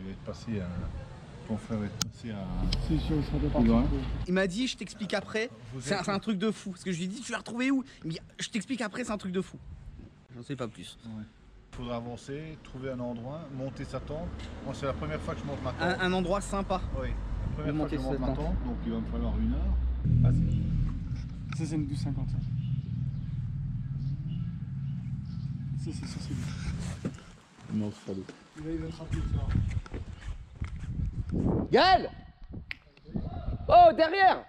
va être passé à... Ton frère va être passé à... C'est sûr, il sera pas parti. Il m'a dit, je t'explique après, c'est un truc de fou. Parce que je lui ai dit, tu l'as retrouvé où? Il me dit, je t'explique après, c'est un truc de fou. J'en sais pas plus. Ouais. Il faudra avancer, trouver un endroit, monter sa tente. Moi, c'est la première fois que je monte ma tente. Un endroit sympa. Oui, la première fois que je monte ma cette tente, donc il va me falloir 1 heure. Ah, Ça, c'est une 12,50. Ça, c'est ça, c'est lui. Non, c'est pas l'eau. Il va te rappeler ça. Gaël! Oh, derrière!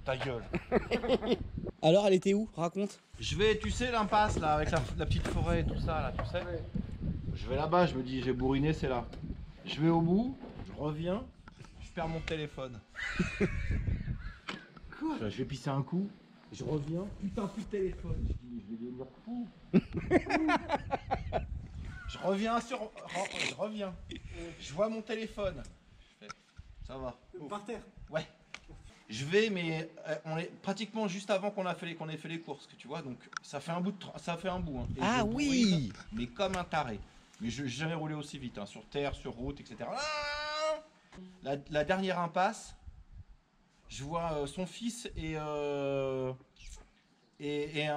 Ta gueule. Alors, elle était où? Raconte. Je vais, tu sais, l'impasse là, avec la petite forêt et tout ça là, tu sais. Ouais. Je vais là-bas, je me dis, j'ai bourriné, c'est là. Je vais au bout, je reviens, je perds mon téléphone. Quoi? Je vais pisser un coup, je reviens, putain, plus de téléphone. Je dis, je vais devenir fou. Je reviens, je vois mon téléphone. Je fais, ça va. Par terre. Ouais. Je vais, mais on est pratiquement juste avant qu'on ait fait les courses, que tu vois, donc ça fait un bout. Hein. Et Ah je oui brûle, mais comme un taré. Mais je n'ai jamais roulé aussi vite, hein, sur terre, sur route, etc. Ah, la dernière impasse, je vois son fils et un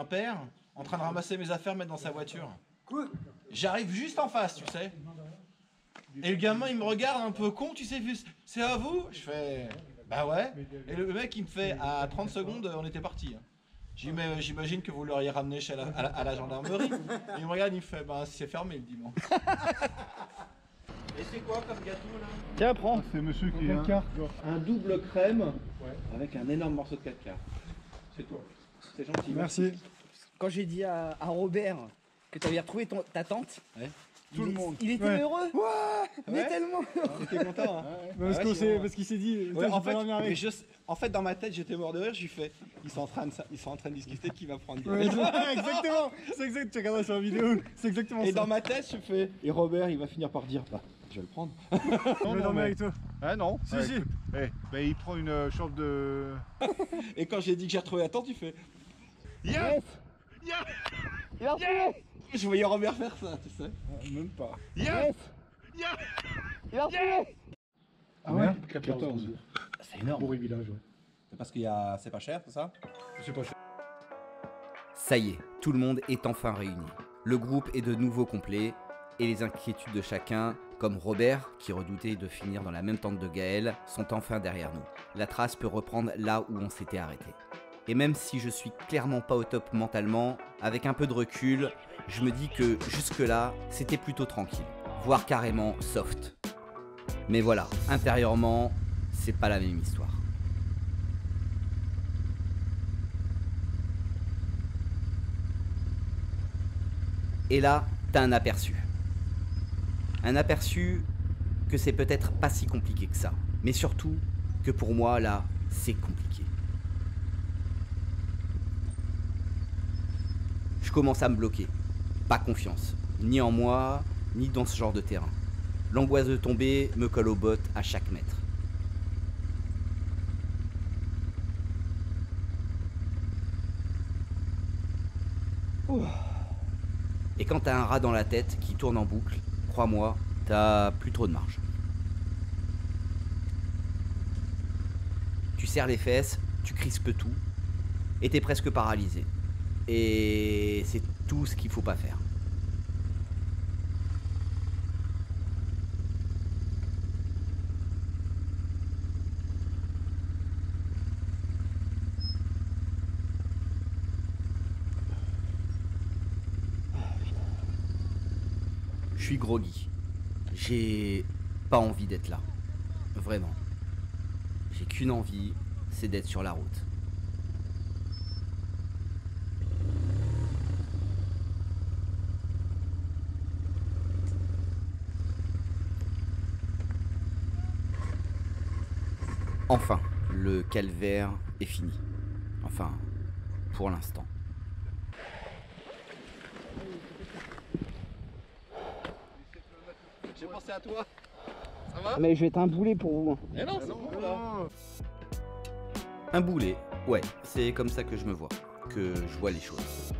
père en train de ramasser mes affaires, mettre dans sa voiture. Quoi? J'arrive juste en face, tu sais. Et le gamin, il me regarde un peu con, tu sais, c'est à vous? Je fais, bah ouais. Et le mec, il me fait, à 30 secondes, on était parti. J'imagine que vous l'auriez ramené à la gendarmerie. Et il me regarde, il me fait, bah c'est fermé le dimanche. Et c'est quoi comme gâteau là? Tiens, prends. C'est monsieur qui Quel quart? Un double crème avec un énorme morceau de 4 quarts. C'est tout. C'est gentil. Merci. Quand j'ai dit à Robert que tu avais retrouvé ta tante, Ouais. Tout le monde. Il était Ouais. heureux. Mais Ouais. tellement T'es content, hein? Parce qu'il s'est dit, Ouais, en fait, en fait, dans ma tête, j'étais mort de rire. Je lui fais, ils sont en train de discuter qui va prendre. Ouais, exactement. C'est exact. Tu regarderas sur la vidéo. C'est exactement Et ça. dans ma tête, je fais, et Robert, il va finir par dire, bah, je vais le prendre. Je vais dormir avec toi. Ah non. Si, Ouais, si. écoute, ben, il prend une chambre de... Et quand j'ai dit que j'ai retrouvé la tente, il fait, Yes. Il a retrouvé. je voyais Robert faire ça, tu sais. Même pas. Yes. Il a retrouvé. Ah ouais? 14. C'est énorme. Bourré village, ouais. C'est parce c'est pas cher, c'est ça? C'est pas cher. Ça y est, tout le monde est enfin réuni. Le groupe est de nouveau complet et les inquiétudes de chacun, comme Robert, qui redoutait de finir dans la même tente de Gaël, sont enfin derrière nous. La trace peut reprendre là où on s'était arrêté. Et même si je suis clairement pas au top mentalement, avec un peu de recul, je me dis que jusque-là, c'était plutôt tranquille, voire carrément soft. Mais voilà, intérieurement, c'est pas la même histoire. Et là, t'as un aperçu. Un aperçu que c'est peut-être pas si compliqué que ça. Mais surtout, que pour moi, là, c'est compliqué. Je commence à me bloquer. Pas confiance. Ni en moi, ni dans ce genre de terrain. L'angoisse de tomber me colle aux bottes à chaque mètre. Et quand t'as un rat dans la tête qui tourne en boucle, crois-moi, t'as plus trop de marge. Tu serres les fesses, tu crispes tout, et t'es presque paralysé. Et c'est tout ce qu'il faut pas faire. Je suis groggy. J'ai pas envie d'être là. Vraiment. J'ai qu'une envie, c'est d'être sur la route. Enfin, le calvaire est fini. Enfin, pour l'instant. J'ai pensé à toi. Ça va? Mais je vais être un boulet pour vous. Eh non, c'est bon là. Un boulet, ouais, c'est comme ça que je me vois, que je vois les choses.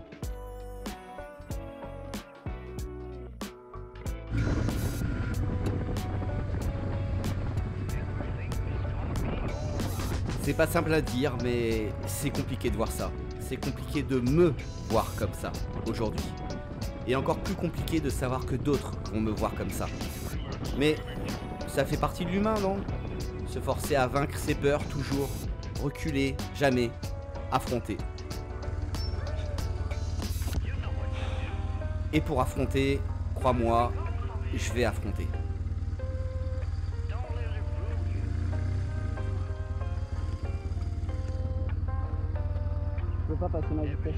C'est pas simple à dire, mais c'est compliqué de voir ça. C'est compliqué de me voir comme ça, aujourd'hui. Et encore plus compliqué de savoir que d'autres vont me voir comme ça. Mais ça fait partie de l'humain, non? Se forcer à vaincre ses peurs, toujours. Reculer, jamais. Affronter. Et pour affronter, crois-moi, je vais affronter. Je peux pas passer ma vitesse.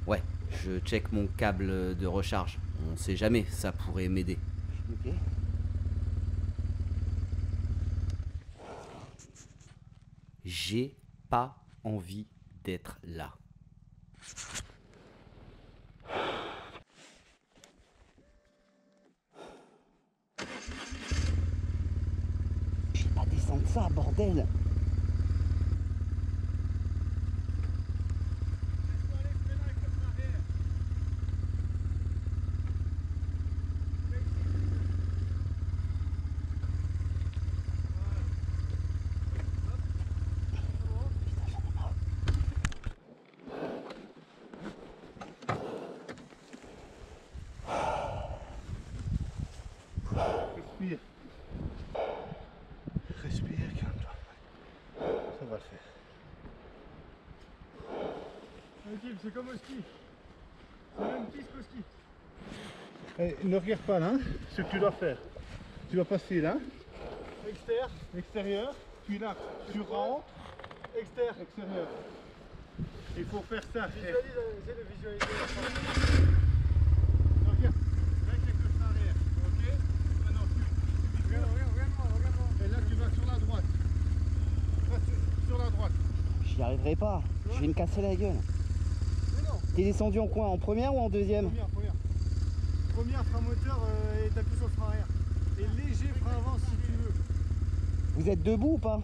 Ouais, je check mon câble de recharge. On sait jamais, ça pourrait m'aider. Ok. J'ai pas envie d'être là. Je vais pas descendre ça, bordel. Respire. Respire, calme-toi. Ça va le faire. Tranquille, c'est comme au ski. C'est la même piste qu'au ski. Et ne regarde pas là, ce que tu dois faire. Tu vas passer là, extérieur, puis là, tu rentres, extérieur. Il faut faire ça. Visualise, essaie de visualiser la forme. Regarde, là quelques pas arrière, ok? Maintenant tu Regarde-moi. et là tu vas sur la droite. Va sur la droite. J'y arriverai pas. Je vais me casser la gueule. Mais non, T'es descendu en quoi? En première ou en deuxième? première. Première, frein moteur et t'appuies sur le frein arrière. Et léger frein avant si tu veux. Vous êtes debout ou pas?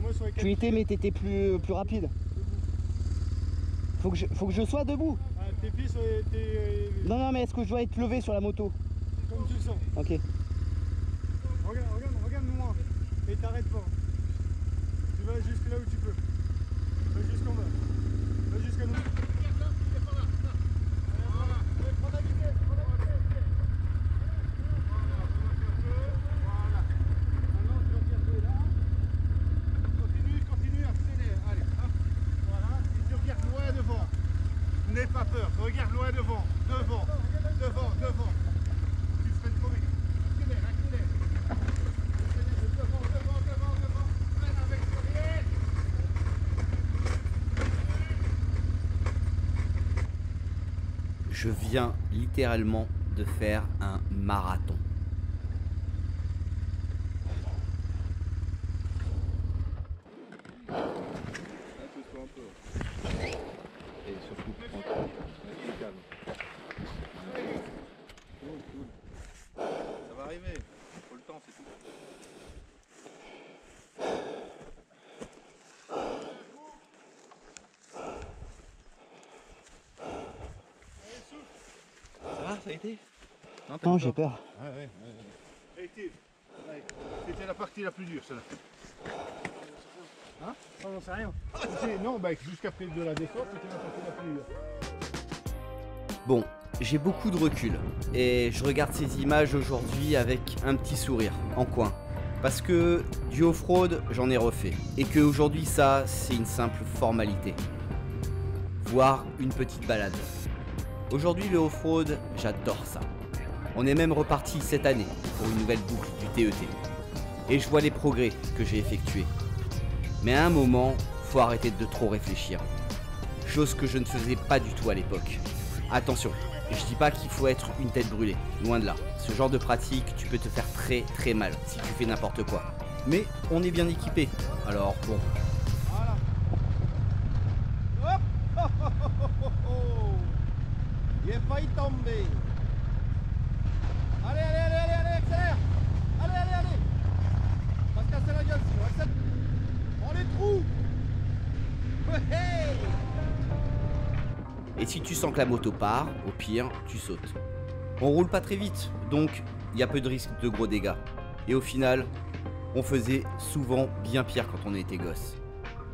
Moi sur les 4 Tu étais mais t'étais plus rapide. Faut que je sois debout. tes pieds sur les... Non mais est-ce que je dois être levé sur la moto? Comme tu le sens. Ok. Regarde-moi. Et t'arrêtes pas. Tu vas jusque là où tu peux. Va jusqu'en bas. Va jusqu'à nous. Prends la vitesse. Maintenant tu vas regarder là. Continue, accélère. Allez, hop. Voilà. Et tu regardes loin devant. N'aie pas peur. Regarde loin devant. Devant. Tu freines trop vite. Accélère. Devant. Freine avec derrière. Je viens littéralement de faire un marathon. Et surtout, tranquille. Calme. Ça va arriver. Faut le temps, c'est tout. Ça va, ça a été? Non, j'ai peur. Ouais. C'était la partie la plus dure, celle-là. Oh, j'en sais rien. Non, jusqu'après de la descente, c'était la partie la plus dure. Bon, j'ai beaucoup de recul et je regarde ces images aujourd'hui avec un petit sourire en coin. Parce que du off-road, j'en ai refait. Et qu'aujourd'hui, ça, c'est une simple formalité. Voire une petite balade. Aujourd'hui, le off-road, j'adore ça. On est même reparti cette année pour une nouvelle boucle du TET. Et je vois les progrès que j'ai effectués. Mais à un moment, faut arrêter de trop réfléchir. Chose que je ne faisais pas du tout à l'époque. Attention, je dis pas qu'il faut être une tête brûlée, loin de là. Ce genre de pratique, tu peux te faire très très mal si tu fais n'importe quoi. Mais on est bien équipé, alors bon. Hop! Il est failli tomber. Allez, allez, allez, allez, allez, accélère. Allez, allez, allez. On va se casser la gueule sinon, accélère. Prends les trous. Ouais, hey. Et si tu sens que la moto part, au pire, tu sautes. On roule pas très vite, donc il y a peu de risque de gros dégâts. Et au final, on faisait souvent bien pire quand on était gosse.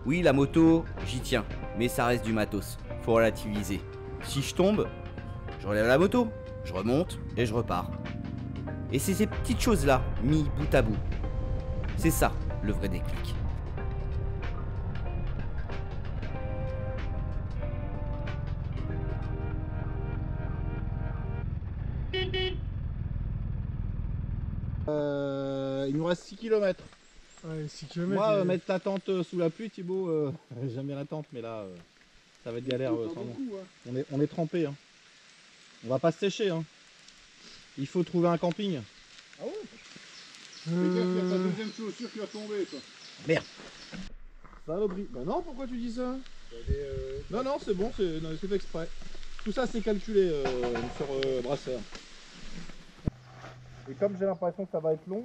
Oui, la moto, j'y tiens, mais ça reste du matos, faut relativiser. Si je tombe, je relève la moto, je remonte et je repars. Et c'est ces petites choses-là, mis bout à bout. C'est ça, le vrai déclic. Il nous reste 6 km. Ouais, 6 km. Moi, mettre ta tente sous la pluie, Thibaut, j'aime bien la tente, mais là, ça va être galère sans moi. On est trempé. Hein. On va pas se sécher. Hein. Il faut trouver un camping. Ah ouais. Fais gaffe, il y a ta deuxième chaussure qui va tomber, toi. Merde. Saloperie. Bah non, pourquoi tu dis ça? Non, non, c'est bon, c'est fait exprès. Tout ça, c'est calculé sur brasseur. Et comme j'ai l'impression que ça va être long,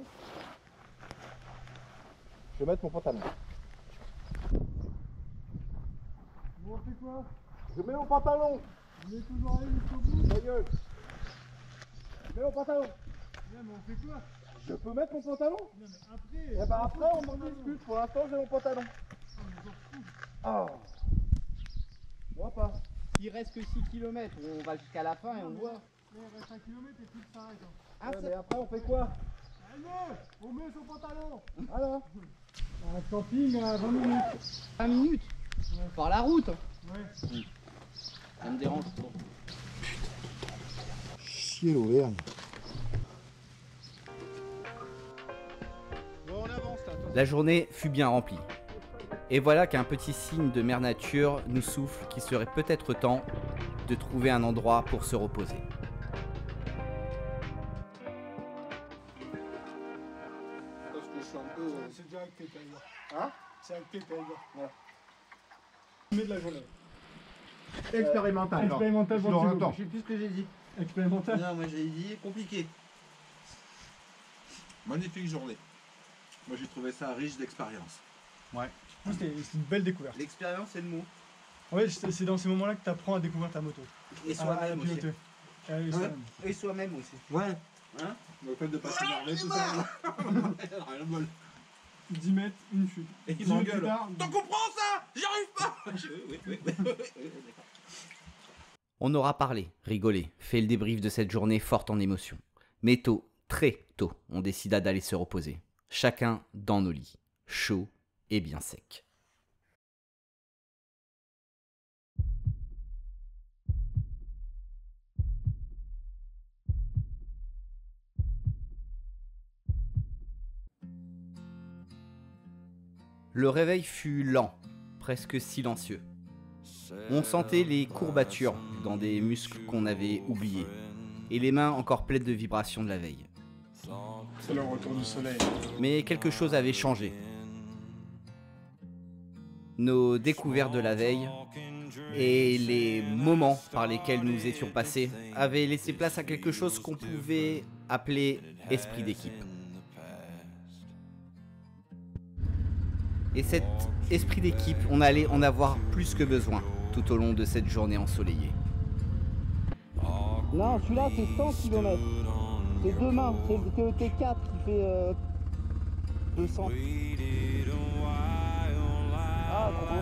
je vais mettre mon pantalon. Bon, on fait quoi? Je mets mon pantalon. On est toujours allé jusqu'au bout. Ta gueule. Je mets mon pantalon. Non, mais on fait quoi? Je peux mettre mon pantalon? Non, mais après. Et bah après, on en discute. Pour l'instant, j'ai mon pantalon. Ah. Moi pas. Il reste que 6 km, on va jusqu'à la fin et on voit. Il reste 1 km et tout s'arrête. Hein. Ah, Ouais, mais après, on fait quoi? Allez, on met son pantalon. Alors Un camping à 20 minutes. 20 minutes par la route. Ouais. Ça me dérange trop. Chier l'Auvergne. Bon, on avance là. La journée fut bien remplie. Et voilà qu'un petit signe de mère nature nous souffle qu'il serait peut-être temps de trouver un endroit pour se reposer. Parce que je suis un peu. C'est déjà acté, Tiger. Hein? C'est acté, Tiger. Ouais. Mais de la journée. Expérimental. Expérimental pour Non, le attends. Je sais plus ce que j'ai dit. Expérimental. Non, moi j'ai dit compliqué. Magnifique journée. Moi j'ai trouvé ça riche d'expérience. C'était une belle découverte. L'expérience c'est le mot. En fait, c'est dans ces moments-là que tu apprends à découvrir ta moto. Et À la piloter. Et soi-même. Et soi-même aussi. Ouais. Hein? Le fait de pas s'énerver tout ça. Rien de bol. 10 mètres, une chute. Et 10 il minutes m'engueule. plus tard, T'en comprends ça? J'y arrive pas. On aura parlé, rigolé, fait le débrief de cette journée forte en émotions. Mais tôt, très tôt, on décida d'aller se reposer. Chacun dans nos lits, chaud et bien sec. Le réveil fut lent, presque silencieux. On sentait les courbatures dans des muscles qu'on avait oubliés, et les mains encore pleines de vibrations de la veille. c'est le retour du soleil. Mais quelque chose avait changé. Nos découvertes de la veille et les moments par lesquels nous étions passés avaient laissé place à quelque chose qu'on pouvait appeler esprit d'équipe. Et cet esprit d'équipe, on allait en avoir plus que besoin tout au long de cette journée ensoleillée. Non, celui-là c'est 100 km. C'est demain, c'est le T4 qui fait 200. Ah, trop beau.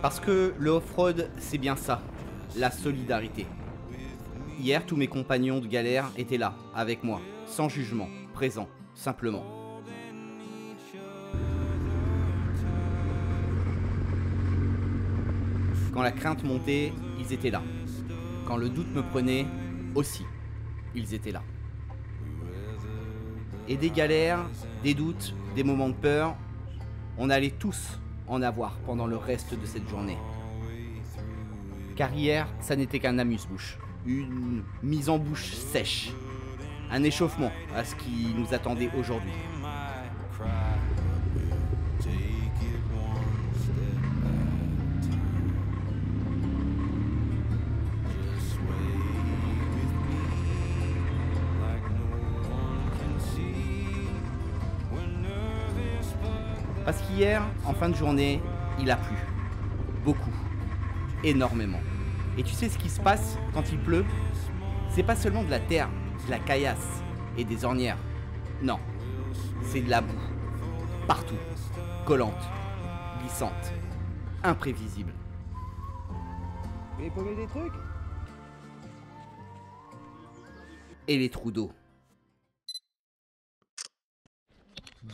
Parce que le off-road, c'est bien ça, la solidarité. Hier, tous mes compagnons de galère étaient là, avec moi, sans jugement, présents, simplement. Quand la crainte montait, ils étaient là. Quand le doute me prenait, aussi, ils étaient là. Et des galères, des doutes, des moments de peur, on allait tous en avoir pendant le reste de cette journée. Car hier, ça n'était qu'un amuse-bouche, une mise en bouche sèche, un échauffement à ce qui nous attendait aujourd'hui. Parce qu'hier, en fin de journée, il a plu. Beaucoup. Énormément. Et tu sais ce qui se passe quand il pleut? C'est pas seulement de la terre, de la caillasse et des ornières. Non. C'est de la boue. Partout. Collante. Glissante. Imprévisible. Vous voulez paumer des trucs? Et les trous d'eau.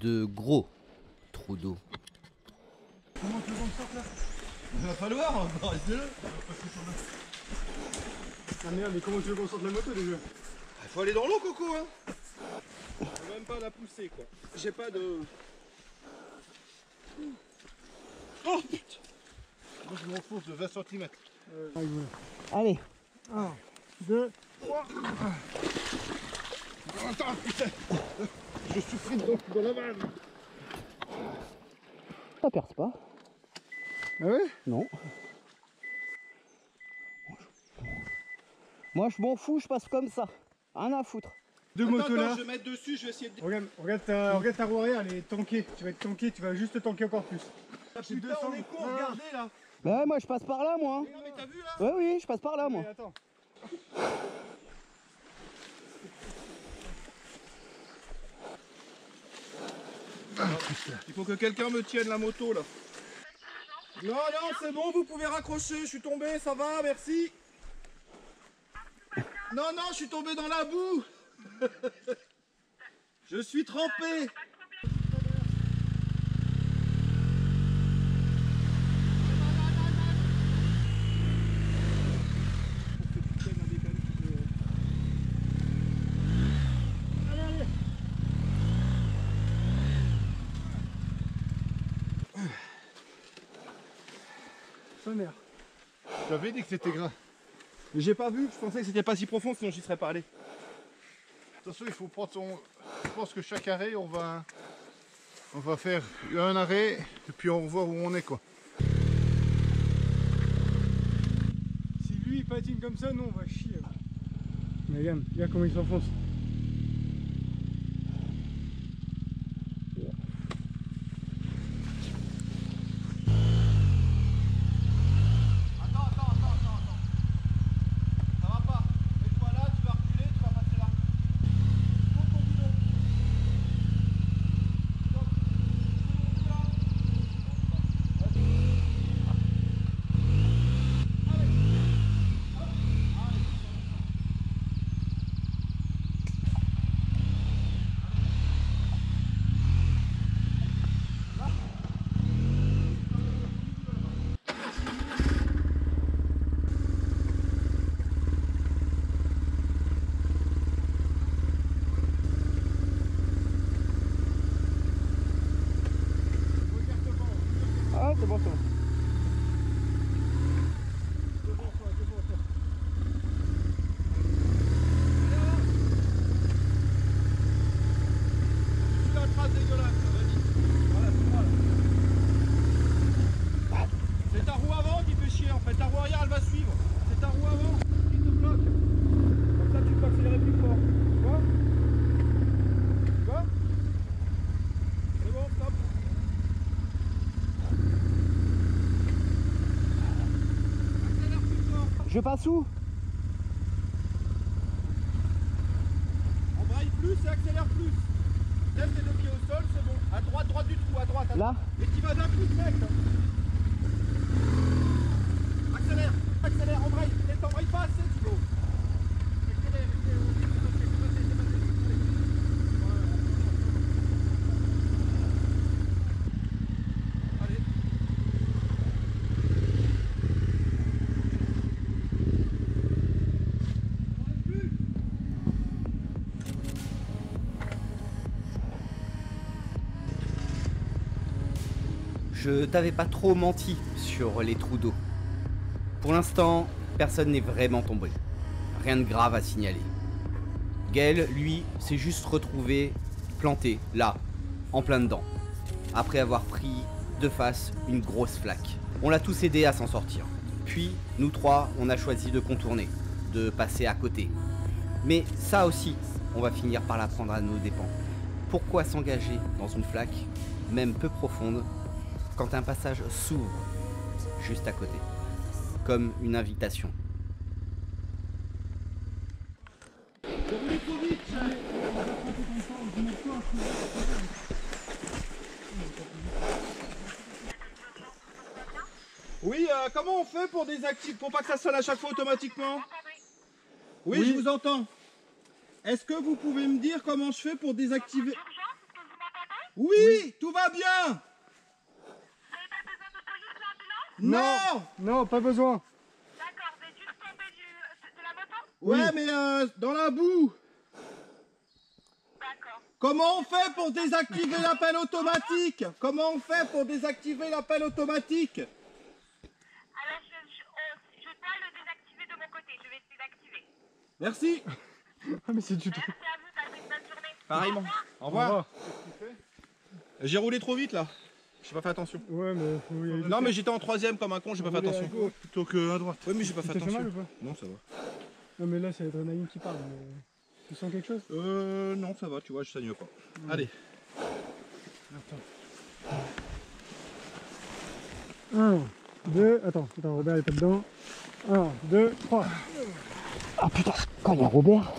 De gros trous d'eau. Comment tu veux qu'on sorte là? Il va falloir, restez-le. Ah merde, mais comment tu veux qu'on sorte la moto déjà? Il faut aller dans l'eau, Coco, hein. Faut même pas la pousser, quoi. J'ai pas de... Oh putain. Moi je m'enfonce de 20 cm. Allez. 1, 2, 3. Attends, putain. Je suis pris dans la vanne. Ça perce pas. Ah ouais? Non. Moi je m'en fous, je passe comme ça. Rien à foutre. Deux motos là. je vais mettre dessus, je vais essayer de... Regarde ta roue arrière, elle est tankée. Tu vas être tanké, tu vas juste tanker encore plus. Ah, putain, on est con, regardez là. Bah ouais, moi je passe par là moi. Non mais t'as vu là? Ouais oui, je passe par là moi. Mais attends. Il faut que quelqu'un me tienne la moto là. Non, non, c'est bon, vous pouvez raccrocher, je suis tombé, ça va, merci. Non, non, je suis tombé dans la boue. Je suis trempé. Sa mère. J'avais dit que c'était gras. Mais j'ai pas vu, je pensais que c'était pas si profond, sinon j'y serais pas allé. Attention, il faut prendre son... Je pense que chaque arrêt, on va faire un arrêt et puis on va voir où on est quoi. Si lui il patine comme ça, nous on va chier. Mais regarde comment il s'enfonce. Ça va pas. Mets-toi là, tu vas reculer, tu vas passer là. Monte ton guidon. Ah c'est bon, c'est bon. Tu la trace dégueulasse, vas-y. Voilà, c'est moi là. C'est ta roue avant qui fait chier en fait. Ta roue arrière elle va suivre. C'est ta roue avant qui te bloque. Comme ça tu peux accélérer plus fort. Tu vois? Tu vois? C'est bon, stop. Accélère plus fort. Je passe où? On braille plus et accélère plus. Lève tes deux pieds au sol, c'est bon. À droite, droite du trou, à droite. À Là? Et tu vas d'un coup sec. Accélère, accélère, embraye. Et t'embrayes pas assez, Thibaut. Accélère, c'est passé. Allez. Je t'avais pas trop menti sur les trous d'eau. Pour l'instant, personne n'est vraiment tombé. Rien de grave à signaler. Gaël, lui, s'est juste retrouvé planté, là, en plein dedans, après avoir pris de face une grosse flaque. On l'a tous aidé à s'en sortir. Puis, nous trois, on a choisi de contourner, de passer à côté. Mais ça aussi, on va finir par l'apprendre à nos dépens. Pourquoi s'engager dans une flaque, même peu profonde, quand un passage s'ouvre juste à côté, comme une invitation. Oui, comment on fait pour désactiver, pour pas que ça sonne à chaque fois automatiquement? Oui, je vous entends. Est-ce que vous pouvez me dire comment je fais pour désactiver? Oui, tout va bien. Non. Non, pas besoin. D'accord, vous êtes juste tombé de la moto? Ouais, mais dans la boue. D'accord. Comment on fait pour désactiver l'appel automatique? Comment on fait pour désactiver l'appel automatique? Alors, je dois le désactiver de mon côté. Je vais essayer d'activer. Merci. Ah, mais c'est du tout. Merci à vous, passez une bonne journée. Pareillement. Au revoir. J'ai roulé trop vite là. J'ai pas fait attention. Ouais, mais faut y aller. Non, mais j'étais en troisième comme un con, j'ai pas fait attention. Plutôt qu'à droite. Oui, mais j'ai pas fait Ça te fait mal attention. ou pas? Non, ça va. Non, mais là, c'est l'adrénaline qui parle. Mais... Tu sens quelque chose? Non, ça va, tu vois, je saigne pas. Allez. Attends. 1, 2, attends, Robert il est pas dedans. 1, 2, 3. Ah putain, quand il y a Robert.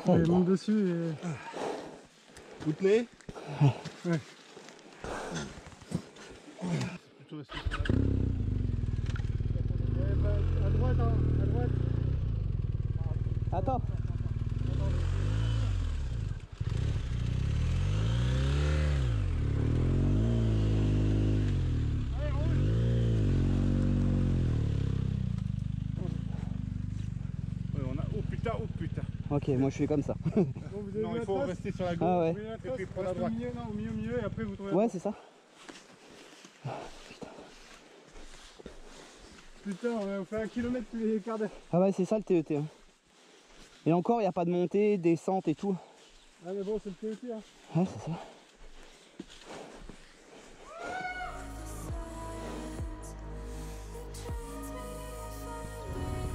Il monte dessus et... Vous tenez? Ouais. Plutôt rester À droite, hein, à droite. Attends. Ouais, on a... Oh putain, oh putain. Ok, moi je suis comme ça. Bon, vous avez Non, vu il la faut trace? rester sur la gauche. Ah ouais. Vous voyez la trace? puis prendre la Restez droite. Au milieu, non, au milieu, et après vous trouvez la Ouais, droite. c'est ça. Putain, on fait 1 km tous les quarts d'heure. Ah ouais, c'est ça le TET. Hein. Et encore, il n'y a pas de montée, descente et tout. Ah, mais bon, c'est le TET, hein. Ouais, c'est ça.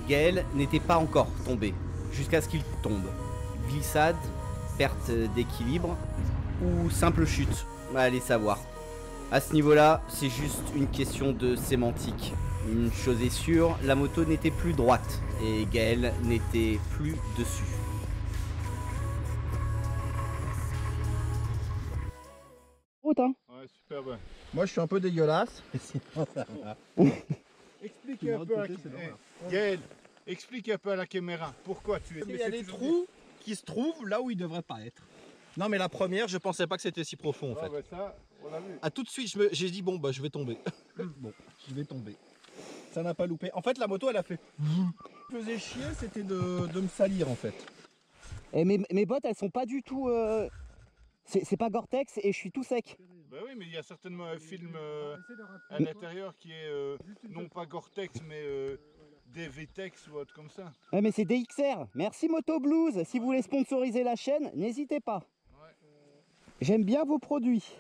Gaël n'était pas encore tombé, jusqu'à ce qu'il tombe. Glissade, perte d'équilibre ou simple chute, allez savoir. À ce niveau-là, c'est juste une question de sémantique. Une chose est sûre, la moto n'était plus droite et Gaël n'était plus dessus. Route, hein. Ouais, super bien. Moi, je suis un peu dégueulasse. Explique un peu à Gaël, explique un peu à la caméra pourquoi tu es. Il y a des trous qui se trouvent là où ils devraient pas être. Non, mais la première, je pensais pas que c'était si profond en Ah, fait. bah ça, on l'a vu. Ah, tout de suite, j'ai dit bon, bah je vais tomber. Bon, je vais tomber. Ça n'a pas loupé. En fait, la moto, elle a fait. Ce qui faisait chier, c'était de me salir en fait. Et mes bottes, elles sont pas du tout... C'est pas Gore-Tex et je suis tout sec. Bah oui, mais il y a certainement un film à l'intérieur qui est non pas Gore-Tex, mais DVTex ou autre comme ça. Ouais, mais c'est DXR. Merci Moto Blues. Si vous voulez sponsoriser la chaîne, n'hésitez pas. J'aime bien vos produits.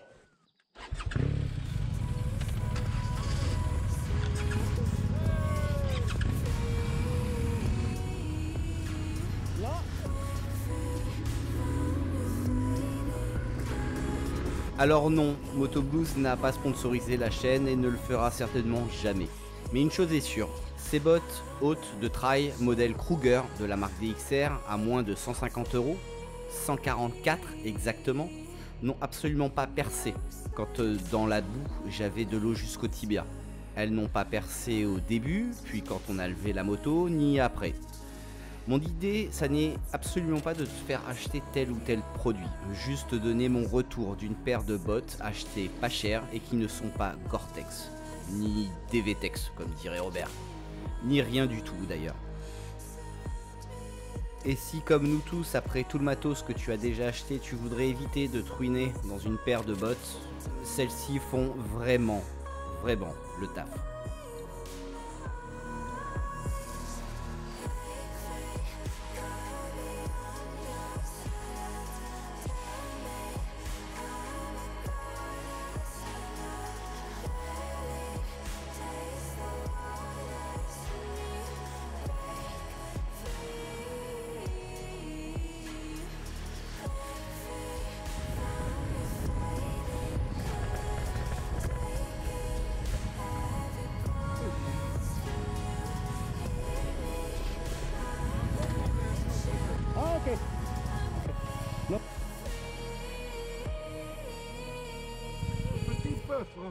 Alors non, Moto Blues n'a pas sponsorisé la chaîne et ne le fera certainement jamais. Mais une chose est sûre, ces bottes hautes de trail modèle Kruger de la marque DXR à moins de 150 €, 144 exactement, n'ont absolument pas percé quand dans la boue j'avais de l'eau jusqu'au tibia. Elles n'ont pas percé au début, puis quand on a levé la moto, ni après. Mon idée, ça n'est absolument pas de te faire acheter tel ou tel produit, juste donner mon retour d'une paire de bottes achetées pas cher et qui ne sont pas Gore-Tex, ni DVTex comme dirait Robert, ni rien du tout d'ailleurs. Et si comme nous tous, après tout le matos que tu as déjà acheté, tu voudrais éviter de te ruiner dans une paire de bottes, celles-ci font vraiment le taf.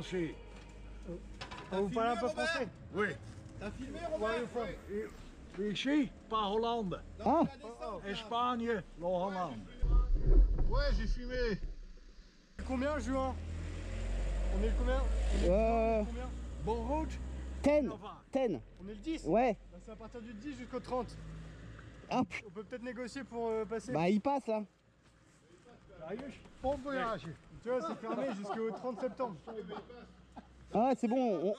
français. Vous parlez un peu français? Oui. T'as filmé, Where are you from? Et ici, pas Hollande. Ah, Espagne, la Hollande. Ouais, j'ai fumé. Combien, Juin? On est le combien? Combien? Bonne route. 10. 10. On est le 10? Ouais. Bah, c'est à partir du 10 jusqu'au 30. Ah, On peut peut-être négocier pour passer. bah il passe là. Bon voyage. Tu vois, c'est fermé jusqu'au 30 septembre. Ah, c'est bon.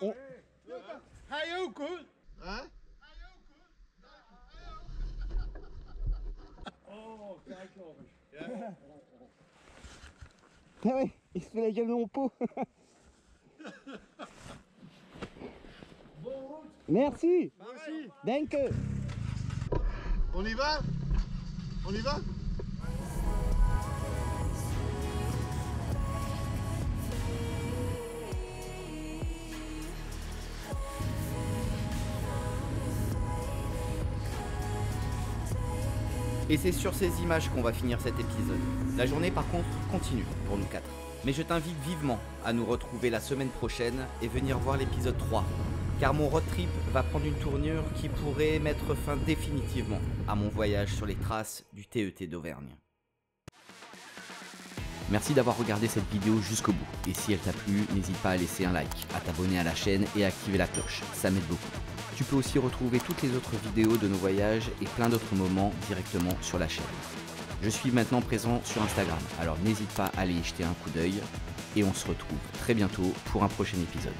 Hein? Ah ouais, il se fait la gueule de mon pot. Merci. Moi aussi. Danke. On y va? On y va? Et c'est sur ces images qu'on va finir cet épisode. La journée par contre continue pour nous 4. Mais je t'invite vivement à nous retrouver la semaine prochaine et venir voir l'épisode 3. Car mon road trip va prendre une tournure qui pourrait mettre fin définitivement à mon voyage sur les traces du TET d'Auvergne. Merci d'avoir regardé cette vidéo jusqu'au bout. Et si elle t'a plu, n'hésite pas à laisser un like, à t'abonner à la chaîne et à activer la cloche. Ça m'aide beaucoup. Tu peux aussi retrouver toutes les autres vidéos de nos voyages et plein d'autres moments directement sur la chaîne. Je suis maintenant présent sur Instagram, alors n'hésite pas à aller y jeter un coup d'œil et on se retrouve très bientôt pour un prochain épisode.